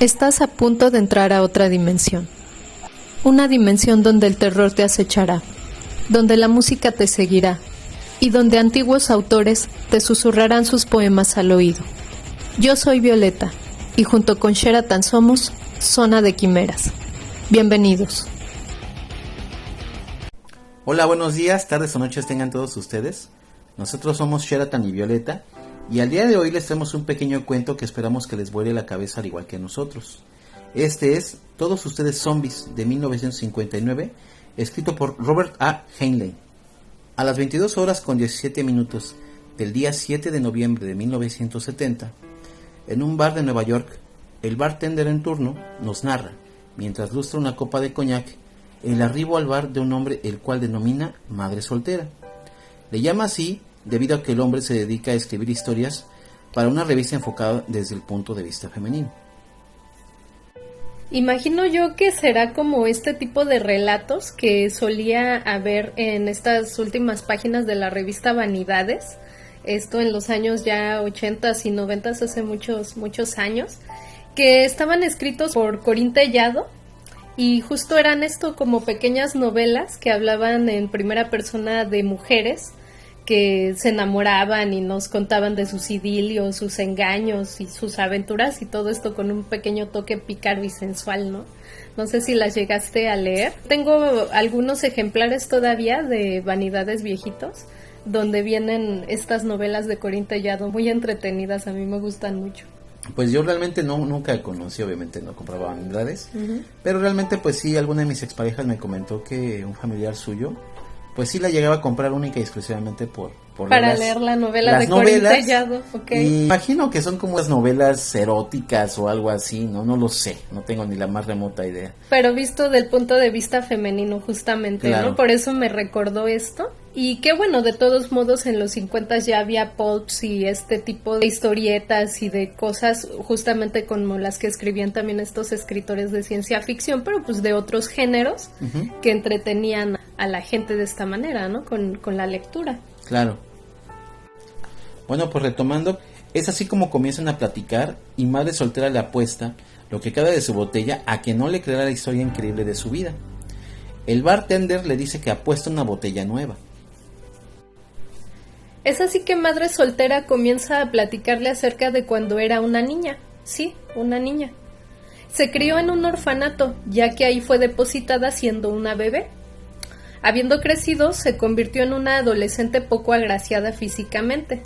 Estás a punto de entrar a otra dimensión. Una dimensión donde el terror te acechará, donde la música te seguirá y donde antiguos autores te susurrarán sus poemas al oído. Yo soy Violeta y junto con Sheraton somos Zona de Quimeras. Bienvenidos. Hola, buenos días, tardes o noches tengan todos ustedes. Nosotros somos Sheraton y Violeta y al día de hoy les traemos un pequeño cuento que esperamos que les vuele la cabeza al igual que a nosotros. Este es Todos ustedes zombies de 1959, escrito por Robert A. Heinlein. A las 22 horas con 17 minutos del día 7 de noviembre de 1970, en un bar de Nueva York, el bartender en turno nos narra, mientras lustra una copa de coñac, el arribo al bar de un hombre el cual denomina madre soltera. Le llama así debido a que el hombre se dedica a escribir historias para una revista enfocada desde el punto de vista femenino. Imagino yo que será como este tipo de relatos que solía haber en estas últimas páginas de la revista Vanidades, esto en los años ya 80s y 90s, hace muchos años, que estaban escritos por Corín Tellado y justo eran esto como pequeñas novelas que hablaban en primera persona de mujeres que se enamoraban y nos contaban de sus idilios, sus engaños y sus aventuras y todo esto con un pequeño toque pícaro y sensual, ¿no? No sé si las llegaste a leer. Tengo algunos ejemplares todavía de Vanidades viejitos, donde vienen estas novelas de Corín Tellado muy entretenidas, a mí me gustan mucho. Pues yo realmente nunca conocí, obviamente no compraba Vanidades, pero realmente pues sí, alguna de mis exparejas me comentó que un familiar suyo pues sí la llegaba a comprar única y exclusivamente por para leer la novela de Corín Tellado. Okay. Y imagino que son como las novelas eróticas o algo así, no lo sé, no tengo ni la más remota idea. Pero visto del punto de vista femenino justamente, claro. ¿No? Por eso me recordó esto. Y qué bueno, de todos modos en los 50 ya había pulps y este tipo de historietas y de cosas justamente como las que escribían también estos escritores de ciencia ficción, pero pues de otros géneros que entretenían a la gente de esta manera, ¿no? Con la lectura. Claro. Bueno, pues retomando, es así como comienzan a platicar y madre soltera le apuesta lo que queda de su botella a que no le creerá la historia increíble de su vida. El bartender le dice que apuesta una botella nueva. Es así que madre soltera comienza a platicarle acerca de cuando era una niña. Sí, una niña. Se crió en un orfanato, ya que ahí fue depositada siendo una bebé. Habiendo crecido, se convirtió en una adolescente poco agraciada físicamente.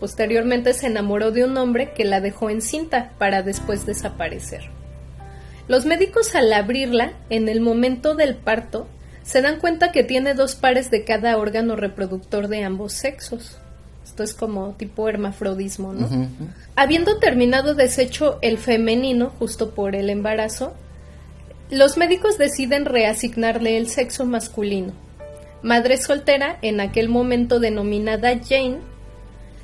Posteriormente se enamoró de un hombre que la dejó encinta para después desaparecer. Los médicos al abrirla, en el momento del parto, se dan cuenta que tiene 2 pares de cada órgano reproductor de ambos sexos. Esto es como tipo hermafrodismo, ¿no? Habiendo terminado deshecho el femenino justo por el embarazo, los médicos deciden reasignarle el sexo masculino. Madre soltera, en aquel momento denominada Jane,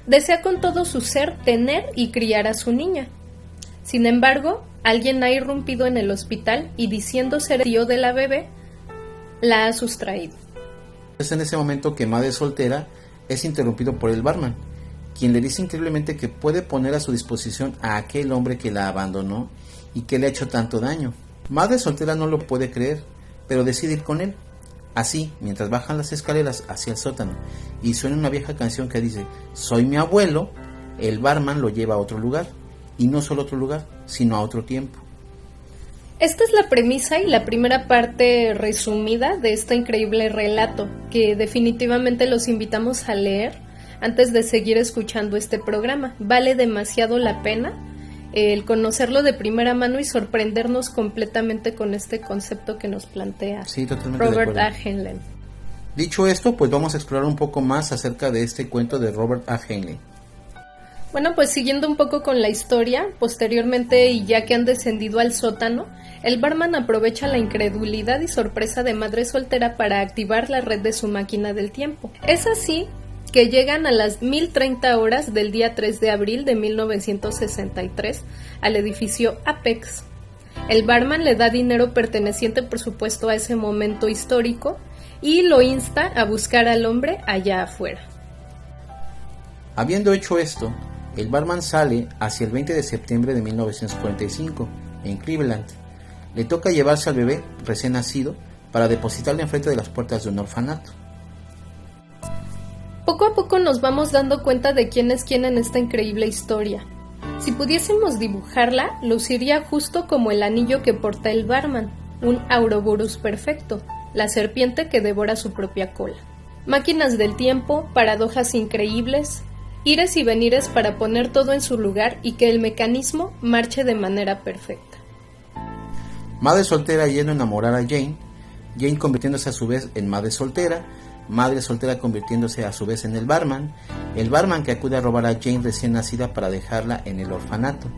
desea con todo su ser tener y criar a su niña. Sin embargo, alguien ha irrumpido en el hospital y diciendo ser tío de la bebé, la ha sustraído. Es en ese momento que madre soltera es interrumpido por el barman, quien le dice increíblemente que puede poner a su disposición a aquel hombre que la abandonó y que le ha hecho tanto daño. Madre soltera no lo puede creer, pero decide ir con él. Así, mientras bajan las escaleras hacia el sótano y suena una vieja canción que dice "Soy mi abuelo", el barman lo lleva a otro lugar, y no solo a otro lugar, sino a otro tiempo. Esta es la premisa y la primera parte resumida de este increíble relato, que definitivamente los invitamos a leer antes de seguir escuchando este programa. Vale demasiado la pena el conocerlo de primera mano y sorprendernos completamente con este concepto que nos plantea Robert A. Heinlein. Dicho esto, pues vamos a explorar un poco más acerca de este cuento de Robert A. Heinlein. Bueno, pues siguiendo un poco con la historia, posteriormente y ya que han descendido al sótano, el barman aprovecha la incredulidad y sorpresa de madre soltera para activar la red de su máquina del tiempo. Es así que llegan a las 1030 horas del día 3 de abril de 1963 al edificio Apex. El barman le da dinero perteneciente por supuesto a ese momento histórico y lo insta a buscar al hombre allá afuera. Habiendo hecho esto, el barman sale hacia el 20 de septiembre de 1945, en Cleveland. Le toca llevarse al bebé recién nacido para depositarlo enfrente de las puertas de un orfanato. Poco a poco nos vamos dando cuenta de quién es quién en esta increíble historia. Si pudiésemos dibujarla, luciría justo como el anillo que porta el barman, un Ouroboros perfecto, la serpiente que devora su propia cola. Máquinas del tiempo, paradojas increíbles, ires y venires para poner todo en su lugar y que el mecanismo marche de manera perfecta. Madre soltera yendo a enamorar a Jane, Jane convirtiéndose a su vez en madre soltera convirtiéndose a su vez en el barman que acude a robar a Jane recién nacida para dejarla en el orfanato.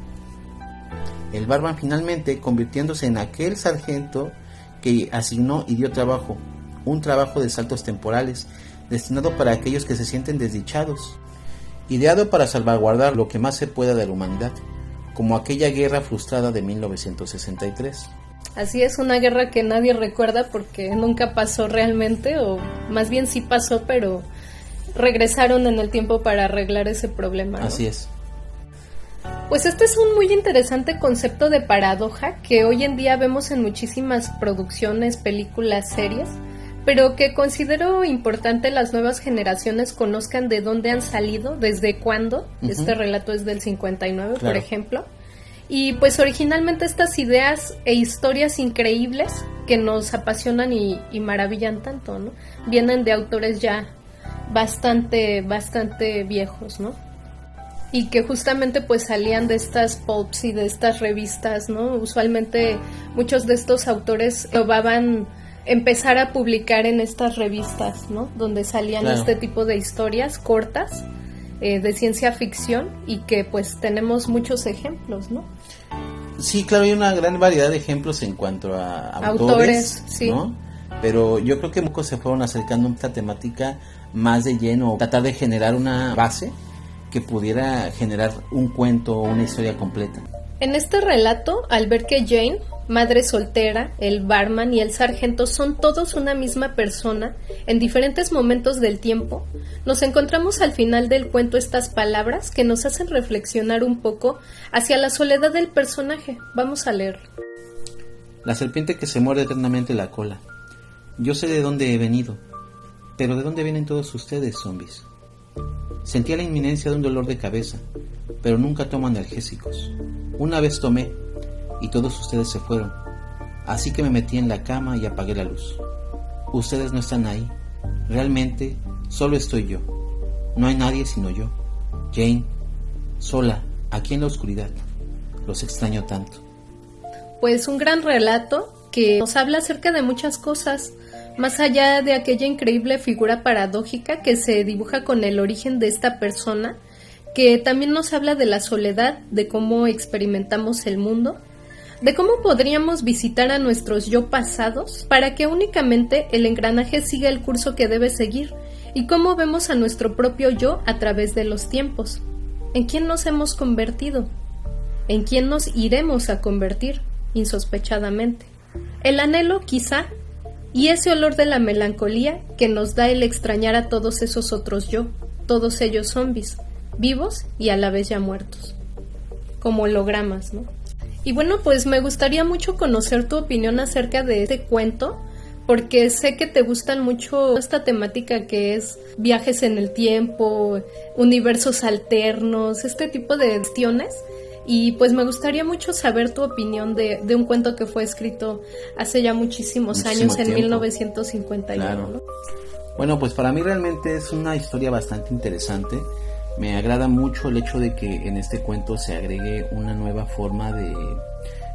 El barman finalmente convirtiéndose en aquel sargento que asignó y dio trabajo, un trabajo de saltos temporales, destinado para aquellos que se sienten desdichados, ideado para salvaguardar lo que más se pueda de la humanidad, como aquella guerra frustrada de 1963. Así es, una guerra que nadie recuerda porque nunca pasó realmente, o más bien sí pasó, pero regresaron en el tiempo para arreglar ese problema, ¿no? Así es. Pues este es un muy interesante concepto de paradoja que hoy en día vemos en muchísimas producciones, películas, series, pero que considero importante las nuevas generaciones conozcan de dónde han salido, desde cuándo. Este relato es del 59, claro, por ejemplo. Y pues originalmente estas ideas e historias increíbles que nos apasionan y maravillan tanto, ¿no? Vienen de autores ya bastante viejos, ¿no? Y que justamente pues salían de estas pulps y de estas revistas, ¿no? Usualmente muchos de estos autores probaban empezar a publicar en estas revistas, ¿no? Donde salían, claro, este tipo de historias cortas de ciencia ficción y que pues tenemos muchos ejemplos, ¿no? Sí, claro, hay una gran variedad de ejemplos en cuanto a autores, sí, ¿no? Pero yo creo que pocos se fueron acercando a esta temática más de lleno, tratar de generar una base que pudiera generar un cuento o una historia completa. En este relato, al ver que Jane, madre soltera, el barman y el sargento son todos una misma persona en diferentes momentos del tiempo, nos encontramos al final del cuento estas palabras que nos hacen reflexionar un poco hacia la soledad del personaje. Vamos a leerlo. La serpiente que se muerde eternamente la cola. Yo sé de dónde he venido, pero ¿de dónde vienen todos ustedes, zombies? Sentía la inminencia de un dolor de cabeza, pero nunca tomo analgésicos. Una vez tomé, y todos ustedes se fueron, así que me metí en la cama y apagué la luz. Ustedes no están ahí, realmente solo estoy yo. No hay nadie sino yo, Jane, sola, aquí en la oscuridad. Los extraño tanto. Pues un gran relato que nos habla acerca de muchas cosas, más allá de aquella increíble figura paradójica que se dibuja con el origen de esta persona, que también nos habla de la soledad, de cómo experimentamos el mundo, de cómo podríamos visitar a nuestros yo pasados para que únicamente el engranaje siga el curso que debe seguir, y cómo vemos a nuestro propio yo a través de los tiempos. ¿En quién nos hemos convertido? ¿En quién nos iremos a convertir, insospechadamente? El anhelo, quizá, y ese olor de la melancolía que nos da el extrañar a todos esos otros yo, todos ellos zombies, vivos y a la vez ya muertos, como hologramas, ¿no? Y bueno, pues me gustaría mucho conocer tu opinión acerca de este cuento, porque sé que te gustan mucho esta temática que es viajes en el tiempo, universos alternos, este tipo de cuestiones. Y pues me gustaría mucho saber tu opinión de un cuento que fue escrito hace ya muchísimos años, en 1951. Claro. ¿No? Bueno, pues para mí realmente es una historia bastante interesante. Me agrada mucho el hecho de que en este cuento se agregue una nueva forma de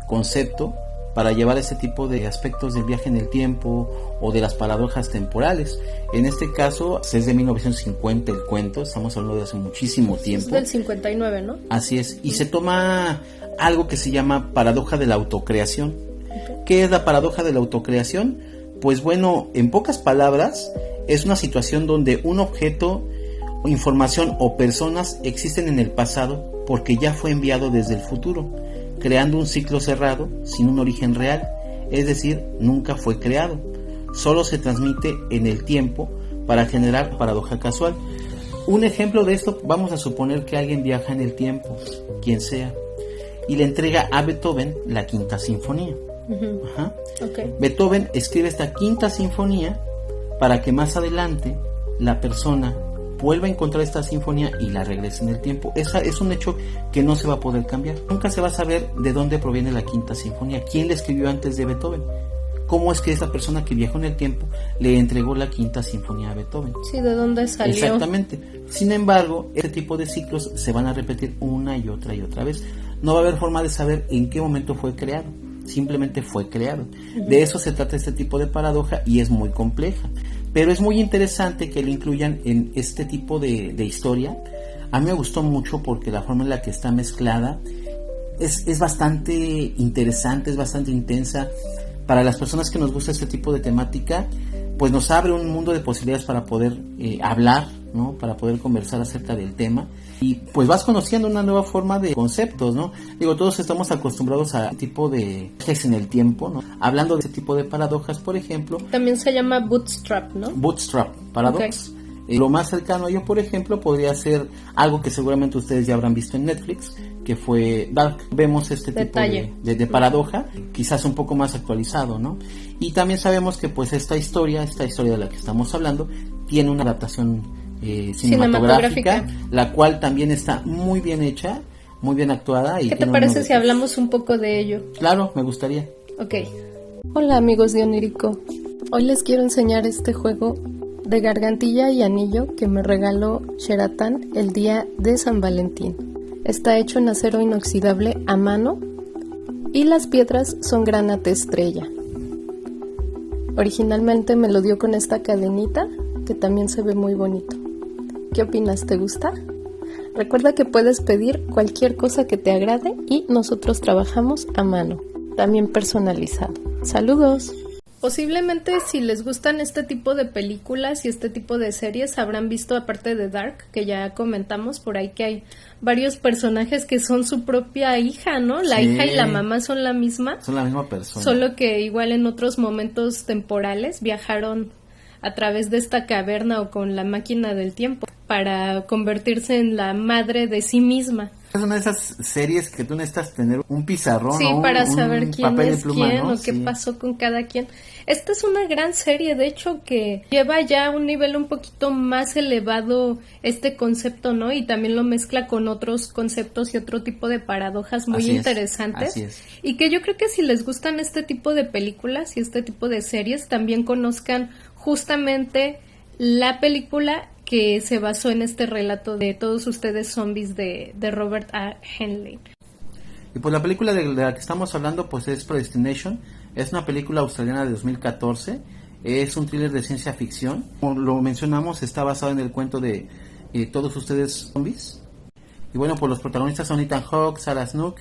concepto para llevar este tipo de aspectos del viaje en el tiempo o de las paradojas temporales. En este caso es de 1950 el cuento, estamos hablando de hace muchísimo tiempo. Es del 59, ¿no? Así es, y se toma algo que se llama paradoja de la autocreación. Okay. ¿Qué es la paradoja de la autocreación? Pues bueno, en pocas palabras, es una situación donde un objeto, información o personas existen en el pasado porque ya fue enviado desde el futuro, creando un ciclo cerrado sin un origen real, es decir, nunca fue creado, solo se transmite en el tiempo para generar paradoja casual. Un ejemplo de esto, vamos a suponer que alguien viaja en el tiempo, quien sea, y le entrega a Beethoven la Quinta Sinfonía. Ajá. Okay. Beethoven escribe esta Quinta Sinfonía para que más adelante la persona vuelva a encontrar esta sinfonía y la regrese en el tiempo. Esa es un hecho que no se va a poder cambiar. Nunca se va a saber de dónde proviene la Quinta Sinfonía, quién la escribió antes de Beethoven, cómo es que esa persona que viajó en el tiempo le entregó la Quinta Sinfonía a Beethoven. Sí, ¿de dónde salió? Exactamente. Sin embargo, este tipo de ciclos se van a repetir una y otra vez. No va a haber forma de saber en qué momento fue creado. Simplemente fue creado. De eso se trata este tipo de paradoja y es muy compleja. Pero es muy interesante que lo incluyan en este tipo de historia. A mí me gustó mucho porque la forma en la que está mezclada es bastante interesante, es bastante intensa. Para las personas que nos gusta este tipo de temática, pues nos abre un mundo de posibilidades para poder hablar, ¿no? Para poder conversar acerca del tema. Y pues vas conociendo una nueva forma de conceptos, ¿no? Digo, todos estamos acostumbrados a este tipo de viajes en el tiempo, ¿no? Hablando de este tipo de paradojas, por ejemplo. También se llama bootstrap, ¿no? Bootstrap paradox. Okay. Lo más cercano a ello, por ejemplo, podría ser algo que seguramente ustedes ya habrán visto en Netflix, que fue Dark. Vemos este tipo de paradoja, quizás un poco más actualizado, ¿no? Y también sabemos que pues esta historia de la que estamos hablando, tiene una adaptación cinematográfica, la cual también está muy bien hecha, muy bien actuada. Y ¿qué te parece si hablamos un poco de ello? Claro, me gustaría. Ok. Hola amigos de Onírico. Hoy les quiero enseñar este juego de gargantilla y anillo que me regaló Sheraton el día de San Valentín. Está hecho en acero inoxidable a mano y las piedras son granate estrella. Originalmente me lo dio con esta cadenita que también se ve muy bonito. ¿Qué opinas? ¿Te gusta? Recuerda que puedes pedir cualquier cosa que te agrade y nosotros trabajamos a mano, también personalizado. ¡Saludos! Posiblemente si les gustan este tipo de películas y este tipo de series habrán visto, aparte de Dark, que ya comentamos por ahí, que hay varios personajes que son su propia hija, ¿no? La hija y la mamá son la misma. Son la misma persona. Solo que igual en otros momentos temporales viajaron a través de esta caverna o con la máquina del tiempo para convertirse en la madre de sí misma. Es una de esas series que tú necesitas tener un pizarrón, sí, o para saber quién es pluma, quién, ¿no? o qué pasó con cada quien. Esta es una gran serie, de hecho, que lleva ya un nivel un poquito más elevado este concepto, ¿no? Y también lo mezcla con otros conceptos y otro tipo de paradojas muy interesantes. Así es. Y que yo creo que si les gustan este tipo de películas y este tipo de series, también conozcan justamente la película que se basó en este relato de Todos ustedes zombies de Robert A. Heinlein. Y pues la película de la que estamos hablando pues es Predestination. Es una película australiana de 2014. Es un thriller de ciencia ficción. Como lo mencionamos, está basado en el cuento de Todos ustedes zombies. Y bueno, pues los protagonistas son Ethan Hawke, Sarah Snook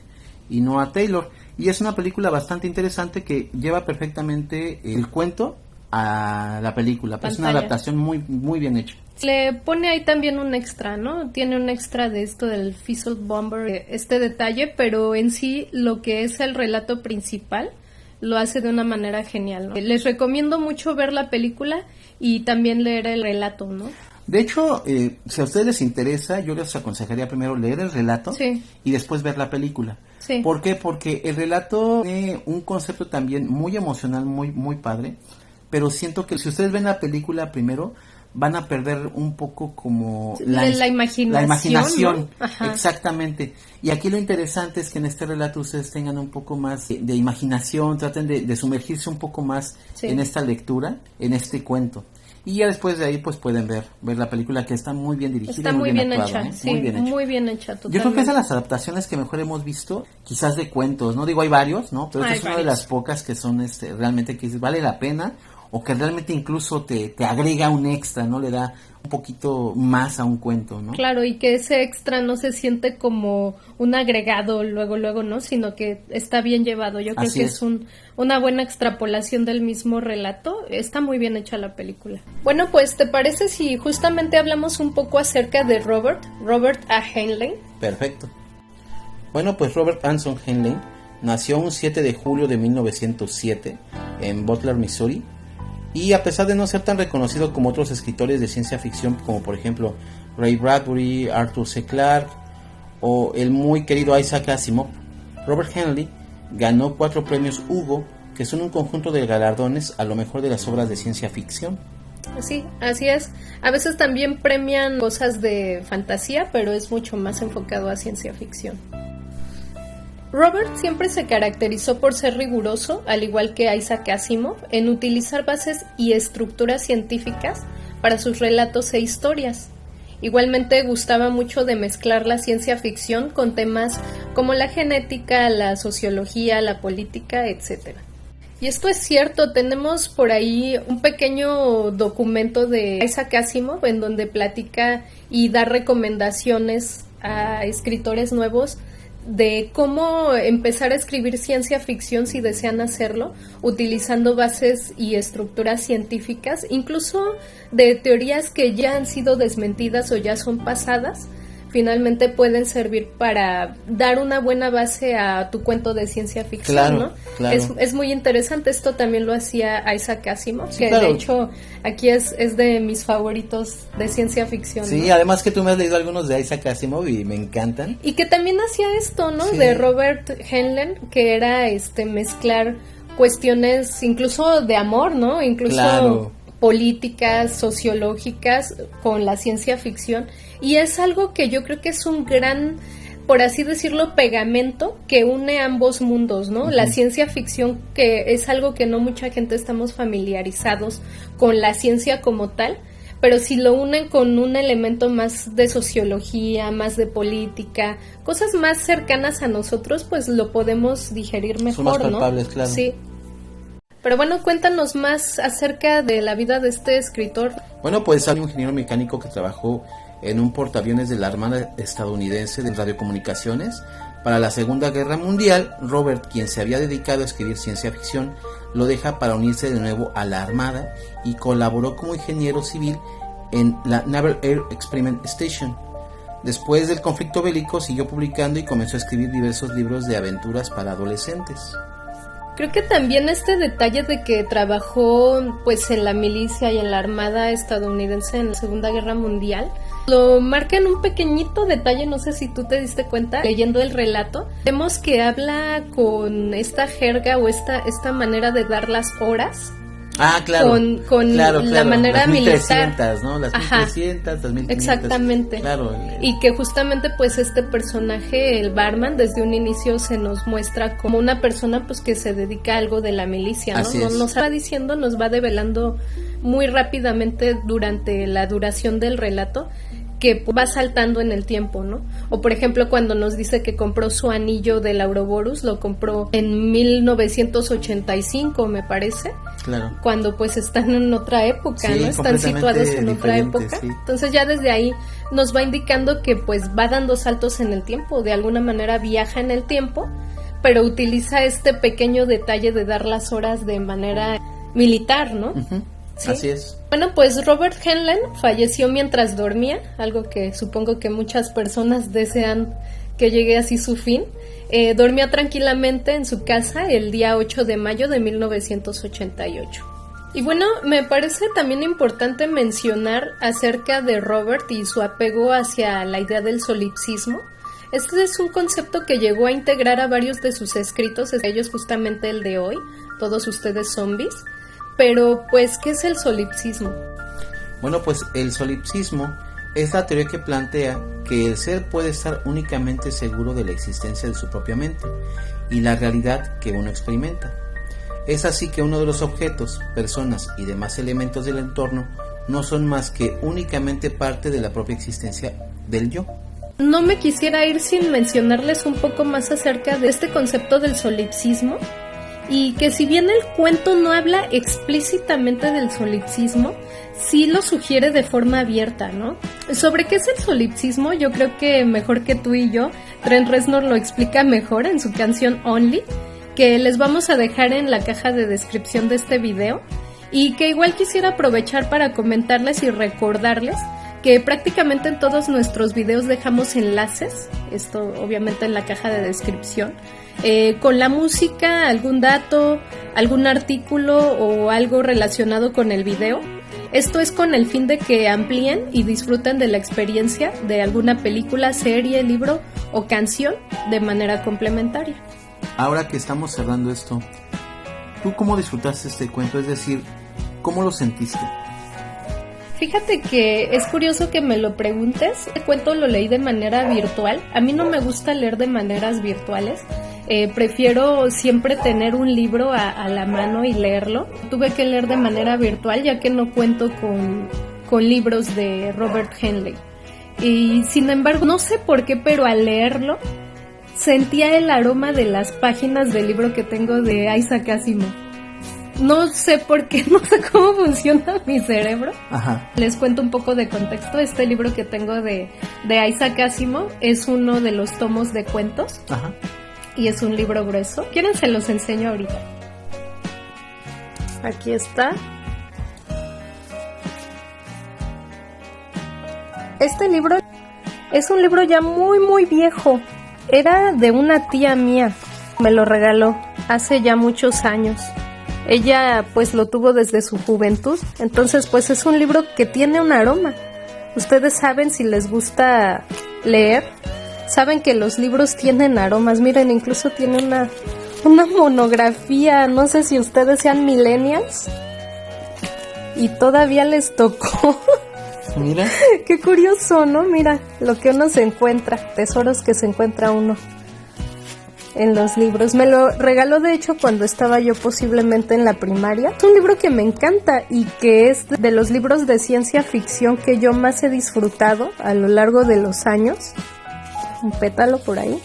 y Noah Taylor. Y es una película bastante interesante que lleva perfectamente el cuento a la película. Pues es una adaptación muy, muy bien hecha. Le pone ahí también un extra, ¿no? Tiene un extra de esto del Fizzle Bomber, este detalle, pero en sí lo que es el relato principal lo hace de una manera genial, ¿no? Les recomiendo mucho ver la película y también leer el relato, ¿no? De hecho, si a ustedes les interesa, yo les aconsejaría primero leer el relato y después ver la película. Sí. ¿Por qué? Porque el relato tiene un concepto también muy emocional, muy, muy padre, pero siento que si ustedes ven la película primero, van a perder un poco como la imaginación, ¿no? Exactamente. Y aquí lo interesante es que en este relato ustedes tengan un poco más de imaginación, traten de sumergirse un poco más en esta lectura, en este cuento. Y ya después de ahí pues pueden ver la película, que está muy bien dirigida, está muy bien actuada, hecha, sí, muy bien hecha totalmente. Yo creo que es de las adaptaciones que mejor hemos visto, quizás de cuentos, no digo hay varios, ¿no? Pero esta es una de las pocas que son realmente que vale la pena, o que realmente incluso te agrega un extra, ¿no? Le da un poquito más a un cuento, ¿no? Claro, y que ese extra no se siente como un agregado luego, ¿no? Sino que está bien llevado. Yo creo que es una buena extrapolación del mismo relato. Está muy bien hecha la película. Bueno, pues, ¿te parece si justamente hablamos un poco acerca de Robert A. Heinlein? Perfecto. Bueno, pues Robert Anson Heinlein nació un 7 de julio de 1907 en Butler, Missouri. Y a pesar de no ser tan reconocido como otros escritores de ciencia ficción, como por ejemplo Ray Bradbury, Arthur C. Clarke o el muy querido Isaac Asimov, Robert Heinlein ganó 4 premios Hugo, que son un conjunto de galardones a lo mejor de las obras de ciencia ficción. Sí, así es. A veces también premian cosas de fantasía, pero es mucho más enfocado a ciencia ficción. Robert siempre se caracterizó por ser riguroso, al igual que Isaac Asimov, en utilizar bases y estructuras científicas para sus relatos e historias. Igualmente gustaba mucho de mezclar la ciencia ficción con temas como la genética, la sociología, la política, etc. Y esto es cierto, tenemos por ahí un pequeño documento de Isaac Asimov en donde platica y da recomendaciones a escritores nuevos de cómo empezar a escribir ciencia ficción si desean hacerlo, utilizando bases y estructuras científicas, incluso de teorías que ya han sido desmentidas o ya son pasadas, finalmente pueden servir para dar una buena base a tu cuento de ciencia ficción, claro, ¿no? Claro. Es muy interesante, esto también lo hacía Isaac Asimov, Sí, que claro. de hecho aquí es de mis favoritos de ciencia ficción. Sí, ¿no? además que tú me has leído algunos de Isaac Asimov y me encantan. Y que también hacía esto, ¿no? Sí. De Robert Heinlein, que era mezclar cuestiones incluso de amor, ¿no? Incluso Claro. políticas, sociológicas con la ciencia ficción. Y es algo que yo creo que es un gran, por así decirlo, pegamento que une ambos mundos, ¿no? Uh-huh. La ciencia ficción, que es algo que no mucha gente estamos familiarizados con la ciencia como tal, pero si lo unen con un elemento más de sociología, más de política, cosas más cercanas a nosotros, pues lo podemos digerir mejor, Son más palpables, ¿no? claro. Sí. Pero bueno, cuéntanos más acerca de la vida de este escritor. Bueno, pues hay un ingeniero mecánico que trabajó en un portaaviones de la Armada estadounidense de radiocomunicaciones. Para la Segunda Guerra Mundial, Robert, quien se había dedicado a escribir ciencia ficción, lo deja para unirse de nuevo a la Armada y colaboró como ingeniero civil en la Naval Air Experiment Station. Después del conflicto bélico siguió publicando y comenzó a escribir diversos libros de aventuras para adolescentes. Creo que también este detalle de que trabajó pues en la milicia y en la armada estadounidense en la Segunda Guerra Mundial lo marca en un pequeñito detalle, no sé si tú te diste cuenta leyendo el relato. Vemos que habla con esta jerga o esta manera de dar las horas. Ah, claro. Con claro, la manera las militar. 1300, ¿no? Las 1300, las 1500. Exactamente. Claro. Y que justamente pues este personaje, el barman, desde un inicio se nos muestra como una persona pues que se dedica a algo de la milicia, ¿no? Así es. Nos va diciendo, nos va develando muy rápidamente durante la duración del relato que va saltando en el tiempo, ¿no? O por ejemplo cuando nos dice que compró su anillo del Ouroboros, lo compró en 1985 me parece. Claro. Cuando pues están en otra época, Sí, ¿no? Están situados en otra diferente, época. sí. Entonces ya desde ahí nos va indicando que pues va dando saltos en el tiempo, de alguna manera viaja en el tiempo, pero utiliza este pequeño detalle de dar las horas de manera militar, ¿no? Uh-huh. ¿Sí? Así es. Bueno, pues Robert Heinlein falleció mientras dormía, algo que supongo que muchas personas desean que llegue así su fin. Dormía tranquilamente en su casa el día 8 de mayo de 1988. Y bueno, me parece también importante mencionar acerca de Robert y su apego hacia la idea del solipsismo. Este es un concepto que llegó a integrar a varios de sus escritos, entre ellos justamente el de hoy, Todos ustedes zombies. Pero, pues, ¿qué es el solipsismo? Bueno, pues el solipsismo es la teoría que plantea que el ser puede estar únicamente seguro de la existencia de su propia mente y la realidad que uno experimenta. Es así que uno de los objetos, personas y demás elementos del entorno no son más que únicamente parte de la propia existencia del yo. No me quisiera ir sin mencionarles un poco más acerca de este concepto del solipsismo. Y que si bien el cuento no habla explícitamente del solipsismo, sí lo sugiere de forma abierta, ¿no? Sobre qué es el solipsismo, yo creo que mejor que tú y yo, Trent Reznor lo explica mejor en su canción Only, que les vamos a dejar en la caja de descripción de este video, y que igual quisiera aprovechar para comentarles y recordarles que prácticamente en todos nuestros videos dejamos enlaces, esto obviamente en la caja de descripción, con la música, algún dato, algún artículo o algo relacionado con el video. Esto es con el fin de que amplíen y disfruten de la experiencia de alguna película, serie, libro o canción de manera complementaria. ahora que estamos cerrando esto, ¿tú cómo disfrutaste este cuento? Es decir, ¿cómo lo sentiste? Fíjate que es curioso que me lo preguntes. Este cuento lo leí de manera virtual. A mí no me gusta leer de maneras virtuales. Prefiero siempre tener un libro a la mano y leerlo. Tuve que leer de manera virtual ya que no cuento con libros de Robert Heinlein. Y sin embargo, no sé por qué, pero al leerlo sentía el aroma de las páginas del libro que tengo de Isaac Asimov. No sé por qué, no sé cómo funciona mi cerebro. Ajá. Les cuento un poco de contexto. Este libro que tengo de Isaac Asimov es uno de los tomos de cuentos. Ajá. Y es un libro grueso. ¿Quieren? Se los enseño ahorita. Aquí está. Este libro es un libro ya muy muy viejo. Era de una tía mía. Me lo regaló hace ya muchos años. Ella pues lo tuvo desde su juventud. Entonces pues es un libro que tiene un aroma. Ustedes saben, si les gusta leer, saben que los libros tienen aromas. Miren, incluso tiene una monografía. No sé si ustedes sean millennials y todavía les tocó. Mira. Qué curioso, ¿no? Mira lo que uno se encuentra, tesoros que se encuentra uno en los libros. Me lo regaló de hecho cuando estaba yo posiblemente en la primaria. Es un libro que me encanta y que es de los libros de ciencia ficción que yo más he disfrutado a lo largo de los años. Un pétalo por ahí.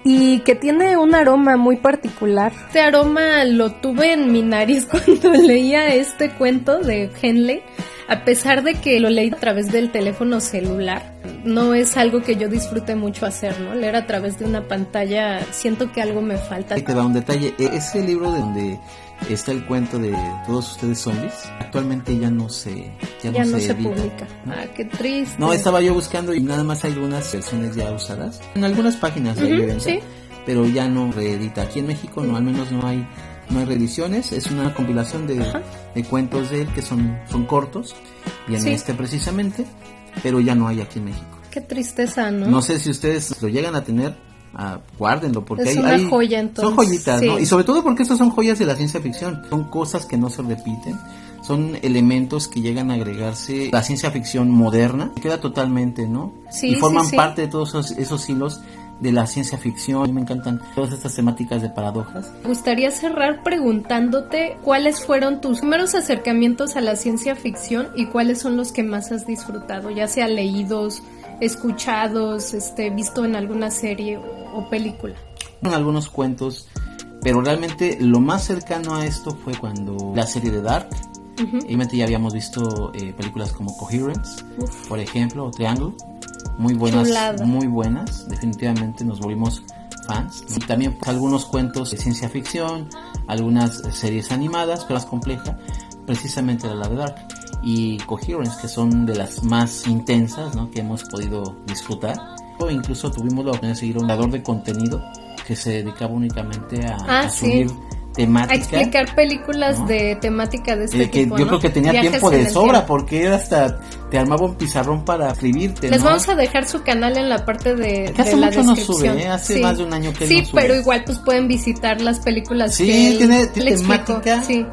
Y que tiene un aroma muy particular. Este aroma lo tuve en mi nariz cuando leía este cuento de Heinlein. A pesar de que lo leí a través del teléfono celular, no es algo que yo disfrute mucho hacer, ¿no? Leer a través de una pantalla, siento que algo me falta. Ahí te va un detalle. Ese libro de donde está el cuento de Todos ustedes zombies, actualmente ya no se publica. Ah, qué triste. No, estaba yo buscando y nada más hay algunas versiones ya usadas. En algunas páginas hay de venta, sí, pero ya no reedita. Aquí en México no, al menos no hay reediciones. Es una compilación de cuentos de él que son cortos. Viene precisamente, pero ya no hay aquí en México. Qué tristeza, ¿no? No sé si ustedes lo llegan a tener, guárdenlo, porque es una joya, entonces. Son joyitas, sí. ¿No? Y sobre todo porque estas son joyas de la ciencia ficción. Son cosas que no se repiten. Son elementos que llegan a agregarse a la ciencia ficción moderna. Queda totalmente, ¿no? Sí, y forman sí. parte de todos esos hilos de la ciencia ficción. A mí me encantan todas estas temáticas de paradojas. Me gustaría cerrar preguntándote cuáles fueron tus primeros acercamientos a la ciencia ficción y cuáles son los que más has disfrutado, ya sea leídos, escuchados, visto en alguna serie o película. En algunos cuentos, pero realmente lo más cercano a esto fue cuando la serie de Dark. Obviamente ya habíamos visto películas como Coherence, por ejemplo, o Triangle. Muy buenas, chulada. Muy buenas, definitivamente nos volvimos fans. Y también pues, algunos cuentos de ciencia ficción, algunas series animadas, pero más compleja, precisamente la de Dark y Coherence, que son de las más intensas, ¿no?, que hemos podido disfrutar. O incluso tuvimos la oportunidad de seguir a un creador de contenido que se dedicaba únicamente a subir temática, a explicar películas, ¿no?, de temática de este tipo, yo ¿no? creo que tenía Viajes tiempo de sobra tiempo. Porque hasta te armaba un pizarrón para escribirte. Les ¿no? vamos a dejar su canal en la parte de hace la mucho descripción. No sube, hace más de un año que sí, no sube. pero igual pues pueden visitar las películas sí, que él tiene le temática. explicó. Sí.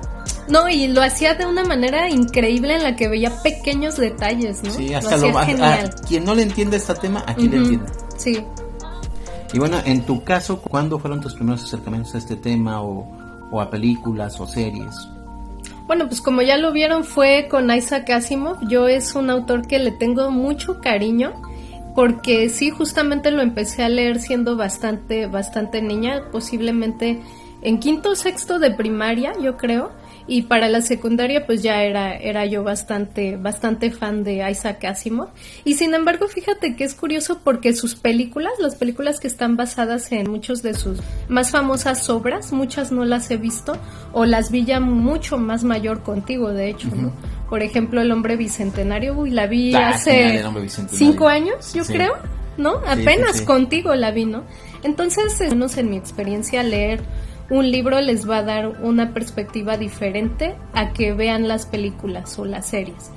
No, y lo hacía de una manera increíble en la que veía pequeños detalles, ¿no? Sí, hasta lo hacía genial. Quien no le entiende este tema, aquí le entiende. Sí. Y bueno, en tu caso, ¿cuándo fueron tus primeros acercamientos a este tema o a películas o series? Bueno, pues como ya lo vieron, fue con Isaac Asimov. Yo es un autor que le tengo mucho cariño, porque sí, justamente lo empecé a leer siendo bastante niña, posiblemente en quinto o sexto de primaria, yo creo. Y para la secundaria pues ya era yo bastante fan de Isaac Asimov. Y sin embargo, fíjate que es curioso porque sus películas, las películas que están basadas en muchos de sus más famosas obras, muchas no las he visto o las vi ya mucho más mayor contigo, de hecho, ¿no? Por ejemplo, El Hombre Bicentenario, la vi hace 5 años, yo creo, ¿no? Apenas contigo la vi, ¿no? Entonces, menos en mi experiencia, leer un libro les va a dar una perspectiva diferente a que vean las películas o las series.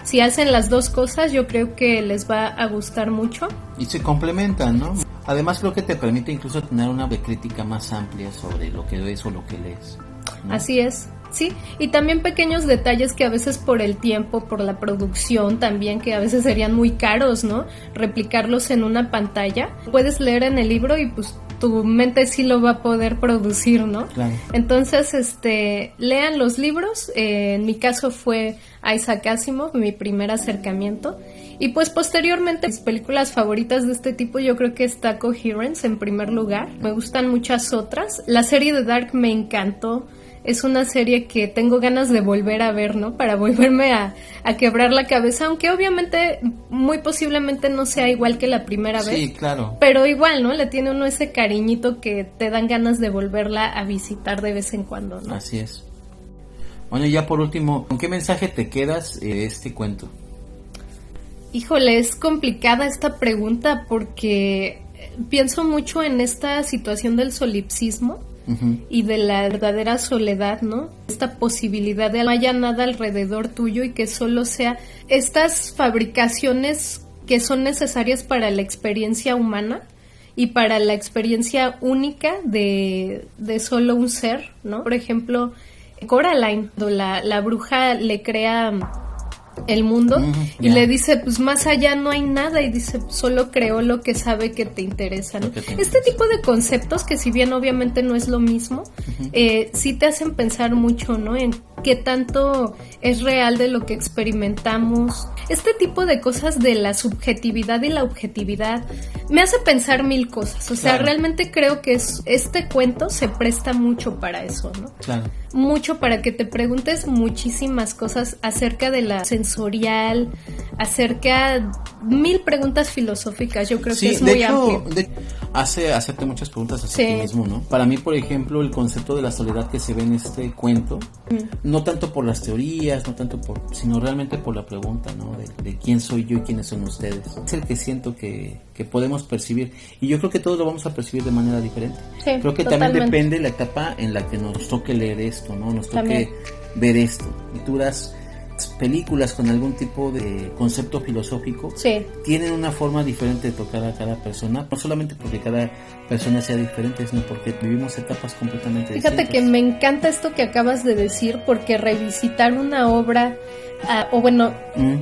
Si hacen las dos cosas, yo creo que les va a gustar mucho. Y se complementan, ¿no? Además creo que te permite incluso tener una crítica más amplia sobre lo que ves o lo que lees, ¿no? Así es, sí, y también pequeños detalles que a veces por el tiempo, por la producción también, que a veces serían muy caros, ¿no? Replicarlos en una pantalla, puedes leer en el libro y pues tu mente sí lo va a poder producir, ¿no? Claro. Entonces, lean los libros, en mi caso fue Isaac Asimov, mi primer acercamiento, y pues posteriormente mis películas favoritas de este tipo yo creo que está Coherence en primer lugar, me gustan muchas otras, la serie de Dark me encantó, es una serie que tengo ganas de volver a ver, ¿no? Para volverme a quebrar la cabeza, aunque obviamente muy posiblemente no sea igual que la primera vez. Sí, claro. Pero igual, ¿no? Le tiene uno ese cariñito que te dan ganas de volverla a visitar de vez en cuando, ¿no? Así es. Bueno, ya por último, ¿con qué mensaje te quedas de este cuento? Híjole, es complicada esta pregunta porque pienso mucho en esta situación del solipsismo. Uh-huh. Y de la verdadera soledad, ¿no? Esta posibilidad de que no haya nada alrededor tuyo y que solo sea estas fabricaciones que son necesarias para la experiencia humana y para la experiencia única de solo un ser, ¿no? Por ejemplo, Coraline, cuando la bruja le crea el mundo y le dice, pues más allá no hay nada, y dice, solo creo lo que sabe que te interesa, ¿no? Este tipo de conceptos que si bien obviamente no es lo mismo, sí te hacen pensar mucho, ¿no? En qué tanto es real de lo que experimentamos. Este tipo de cosas de la subjetividad y la objetividad me hace pensar mil cosas, o sea, realmente creo que este cuento se presta mucho para eso, ¿no? Claro. Mucho para que te preguntes muchísimas cosas acerca de la sensorial, acerca mil preguntas filosóficas, yo creo que es muy amplio. Hacerte muchas preguntas a ti mismo, ¿no? Para mí, por ejemplo, el concepto de la soledad que se ve en este cuento, no tanto por las teorías, no tanto sino realmente por la pregunta, ¿no? De quién soy yo y quiénes son ustedes. Es el que siento que podemos percibir, y yo creo que todos lo vamos a percibir de manera diferente. Sí, creo que totalmente. También depende la etapa en la que nos toque leer esto, ¿no? Nos toque ver esto. Y tú películas con algún tipo de concepto filosófico tienen una forma diferente de tocar a cada persona, no solamente porque cada persona sea diferente, sino porque vivimos etapas completamente distintas. Fíjate que me encanta esto que acabas de decir, porque revisitar una obra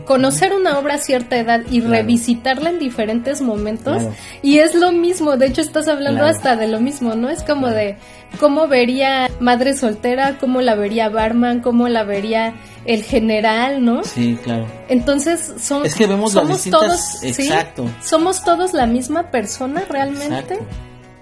conocer una obra a cierta edad y revisitarla en diferentes momentos, y es lo mismo, de hecho estás hablando hasta de lo mismo, ¿no? Es como de cómo vería Madre Soltera, cómo la vería Barman, cómo la vería El General, ¿no? Sí, claro. Entonces es que vemos somos las distintas, todos, exacto. ¿sí? Somos todos la misma persona realmente. Exacto.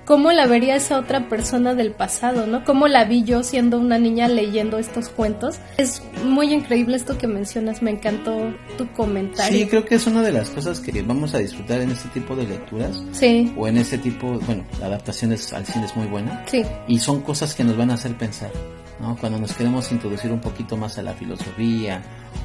¿Cómo la vería esa otra persona del pasado, no? ¿Cómo la vi yo siendo una niña leyendo estos cuentos? Es muy increíble esto que mencionas, me encantó tu comentario. Sí, creo que es una de las cosas que vamos a disfrutar en este tipo de lecturas. Sí. O en este tipo, la adaptación al cine es muy buena. Sí. Y son cosas que nos van a hacer pensar, ¿no? Cuando nos queremos introducir un poquito más a la filosofía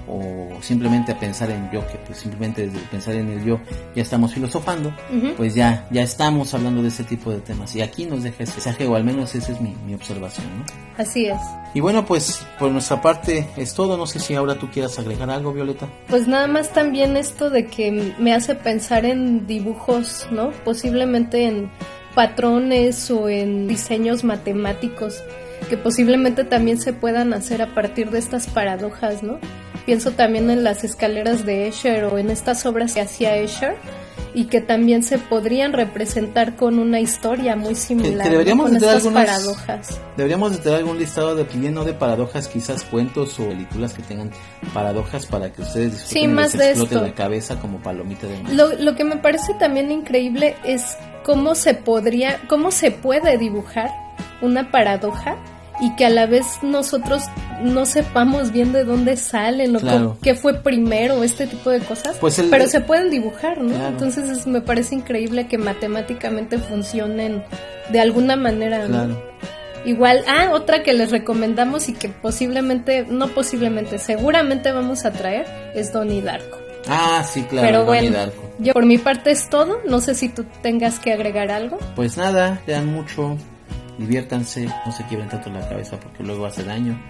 o simplemente a pensar en yo, que pues simplemente desde pensar en el yo ya estamos filosofando, pues ya estamos hablando de ese tipo de temas, y aquí nos deja ese mensaje, o al menos esa es mi observación, ¿no? Así es. Y bueno, pues por nuestra parte es todo. No sé si ahora tú quieras agregar algo, Violeta. Pues nada más también esto de que me hace pensar en dibujos, ¿no? Posiblemente en patrones o en diseños matemáticos que posiblemente también se puedan hacer a partir de estas paradojas, ¿no? Pienso también en las escaleras de Escher o en estas obras que hacía Escher, y que también se podrían representar con una historia muy similar, que deberíamos, ¿no? Con de estas paradojas. Deberíamos de tener algún listado lleno de paradojas, quizás cuentos o películas que tengan paradojas para que ustedes disfruten, más y les explote de esto. la cabeza como palomita de maíz. Lo que me parece también increíble es cómo se puede dibujar una paradoja y que a la vez nosotros no sepamos bien de dónde salen o qué fue primero, este tipo de cosas, pero se pueden dibujar, ¿no? Claro. Entonces me parece increíble que matemáticamente funcionen de alguna manera, ¿no? Claro. Igual, otra que les recomendamos y que seguramente vamos a traer es Donnie Darko. Sí, claro. Pero bueno, yo por mi parte es todo, no sé si tú tengas que agregar algo. Pues nada, lean mucho, diviértanse, no se quiebren tanto la cabeza porque luego hace daño,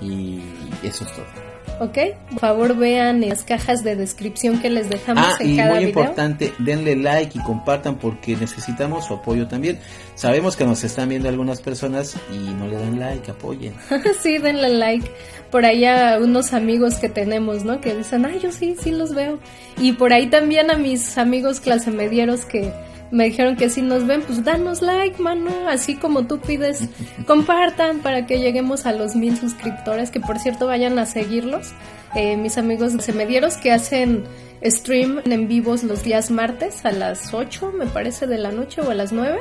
y eso es todo. ¿ok? Por favor vean las cajas de descripción que les dejamos en cada video. Y muy importante, denle like y compartan porque necesitamos su apoyo también. Sabemos que nos están viendo algunas personas y no le dan like, apoyen. Sí, denle like. Por ahí a unos amigos que tenemos, ¿no? Que dicen, yo sí los veo. Y por ahí también a mis amigos clasemedieros que me dijeron que si nos ven, pues danos like, mano, así como tú pides, compartan para que lleguemos a los 1000 suscriptores, que por cierto vayan a seguirlos, mis amigos semedieros que hacen stream en vivos los días martes a las 8, me parece, de la noche o a las 9,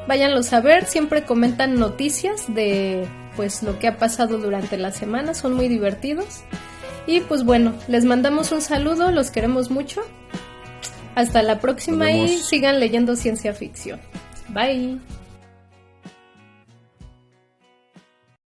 váyanlos a ver, siempre comentan noticias de pues lo que ha pasado durante la semana, son muy divertidos, y pues bueno, les mandamos un saludo, los queremos mucho. Hasta la próxima y sigan leyendo ciencia ficción. Bye.